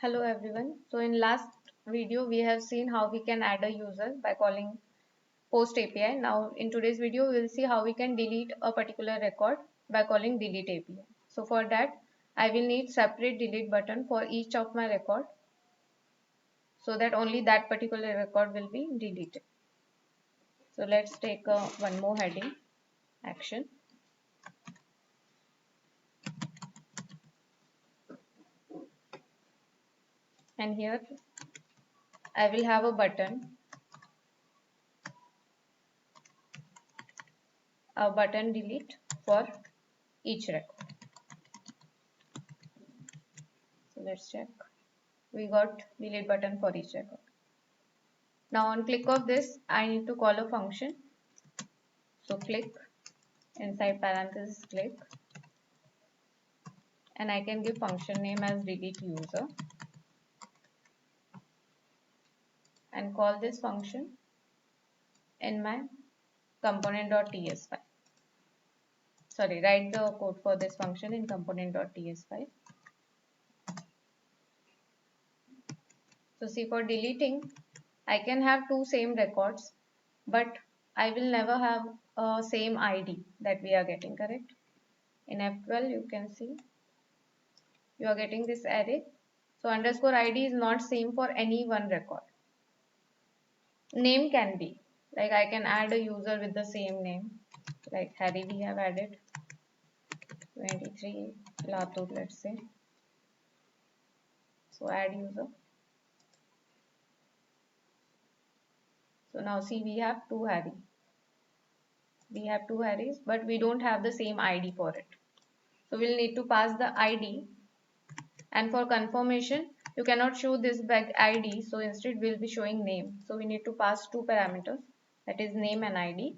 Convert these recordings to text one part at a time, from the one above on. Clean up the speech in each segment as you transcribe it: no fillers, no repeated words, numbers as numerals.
Hello everyone. So in last video we have seen how we can add a user by calling post API. Now in today's video we will see how we can delete a particular record by calling delete API. So for that I will need separate delete button for each of my record so that only that particular record will be deleted. So let's take one more heading, action. And here I will have a button delete for each record. So let's check. We got delete button for each record. Now on click of this, I need to call a function. So click, inside parenthesis click, and I can give function name as delete user and call this function in my component.ts file. Sorry, write the code for this function in component.ts file. So see, for deleting, I can have two same records, but I will never have a same ID that we are getting, correct? In F12 you can see you are getting this array. So underscore ID is not same for any one record. Name can be, like I can add a user with the same name, like Harry we have added, 23 Latur, let's say. So add user. So now see, we have two Harry. We have two Harrys, but we don't have the same ID for it. So we'll need to pass the ID, and for confirmation you cannot show this back ID, so instead we'll be showing name. So we need to pass two parameters, that is name and ID.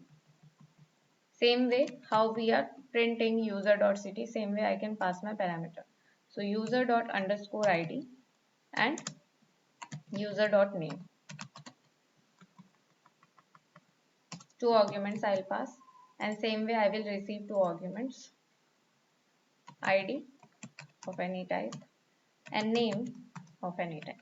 Same way how we are printing user.ct, same way I can pass my parameter. So user._id and user.name. Two arguments I'll pass, and same way I will receive two arguments, ID of any type and name of any type.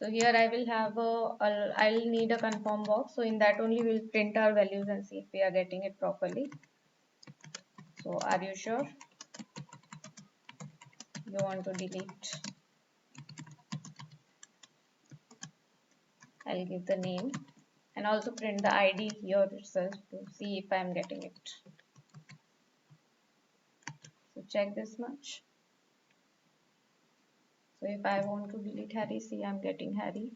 So here I will have I'll need a confirm box. So in that only we'll print our values and see if we are getting it properly. So are you sure you want to delete? I'll give the name and also print the ID here itself to see if I am getting it. So check this much. So if I want to delete Harry, see I'm getting Harry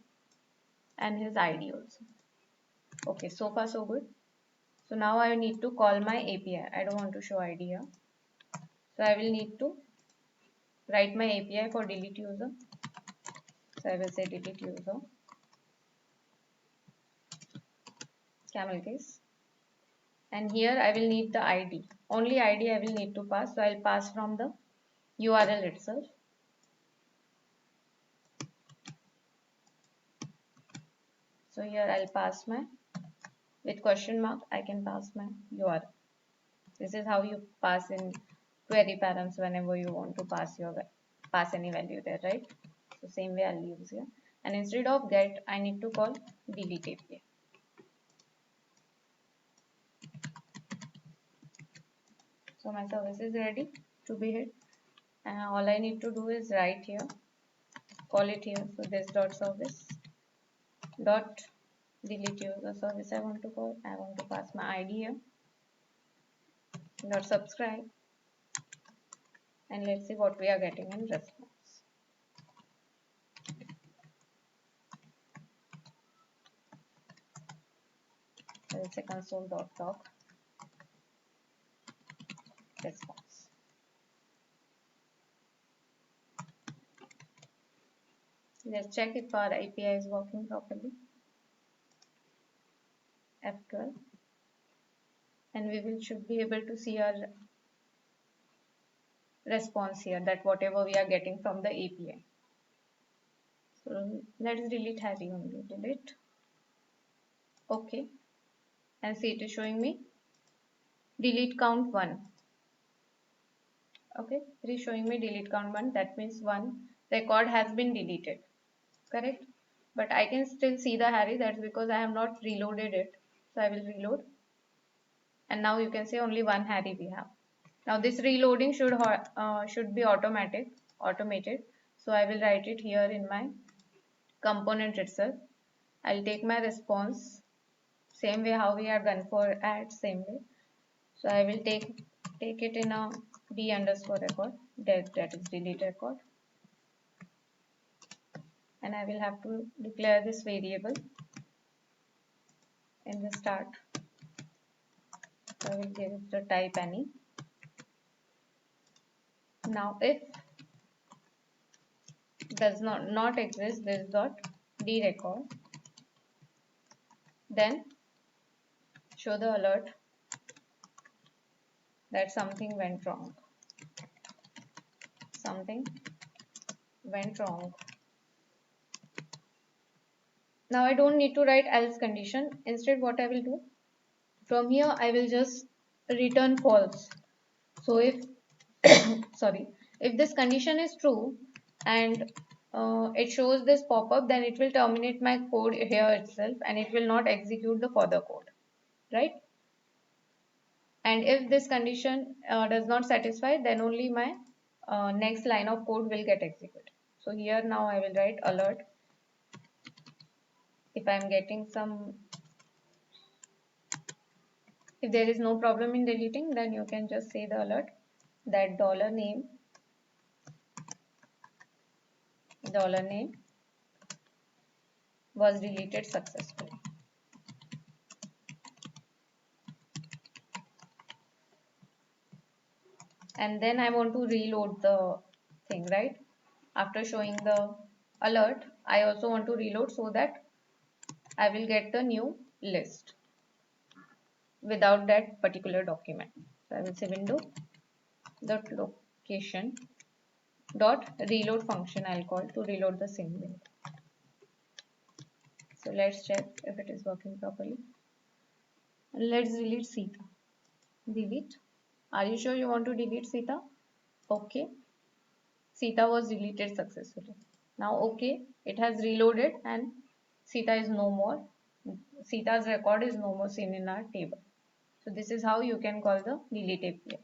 and his ID also. Okay, so far so good. So now I need to call my API. I don't want to show ID here. So I will need to write my API for delete user. So I will say delete user, camel case. And here I will need the ID. Only ID I will need to pass. So I'll pass from the URL itself. So here I'll pass my, with question mark, I can pass my URL. This is how you pass in query params whenever you want to pass any value there, right? So same way I'll use here. And instead of get, I need to call delete API. So my service is ready to be hit. And all I need to do is write here, call it here. So this dot service dot delete user service I want to call. I want to pass my ID here. Dot subscribe. And let's see what we are getting in response. So it's a console.log response. Let's check if our API is working properly. F12, and we should be able to see our response here, that whatever we are getting from the API. So let's delete Harry only. Delete. Okay. And see, it is showing me delete count 1. Okay, it is showing me delete count 1. That means one record has been deleted. Correct? But I can still see the Harry. That's because I have not reloaded it. So I will reload. And now you can see only one Harry we have. Now this reloading should be automated. So I will write it here in my component itself. I'll take my response same way how we have done for add, same way. So I will take it in a d underscore record, that is delete record, and I will have to declare this variable in the start. So I will give it the type any. Now if does not exist this dot d record, then show the alert that something went wrong. Something went wrong. Now I don't need to write else condition. Instead what I will do, from here I will just return false. So if sorry, if this condition is true and it shows this pop-up, then it will terminate my code here itself and it will not execute the further code, right? And if this condition does not satisfy, then only my next line of code will get executed. So here now I will write alert. If I am getting some, if there is no problem in deleting, then you can just say the alert that $name was deleted successfully. And then I want to reload the thing, right? After showing the alert, I also want to reload so that I will get the new list without that particular document. So I will say window dot location dot reload function I'll call to reload the same window. So let's check if it is working properly. Let's delete Sita. Delete. Are you sure you want to delete Sita? Okay. Sita was deleted successfully. Now okay, it has reloaded and Sita is no more. Sita's record is no more seen in our table. So this is how you can call the delete API.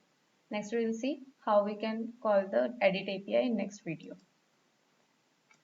Next we will see how we can call the edit API in next video.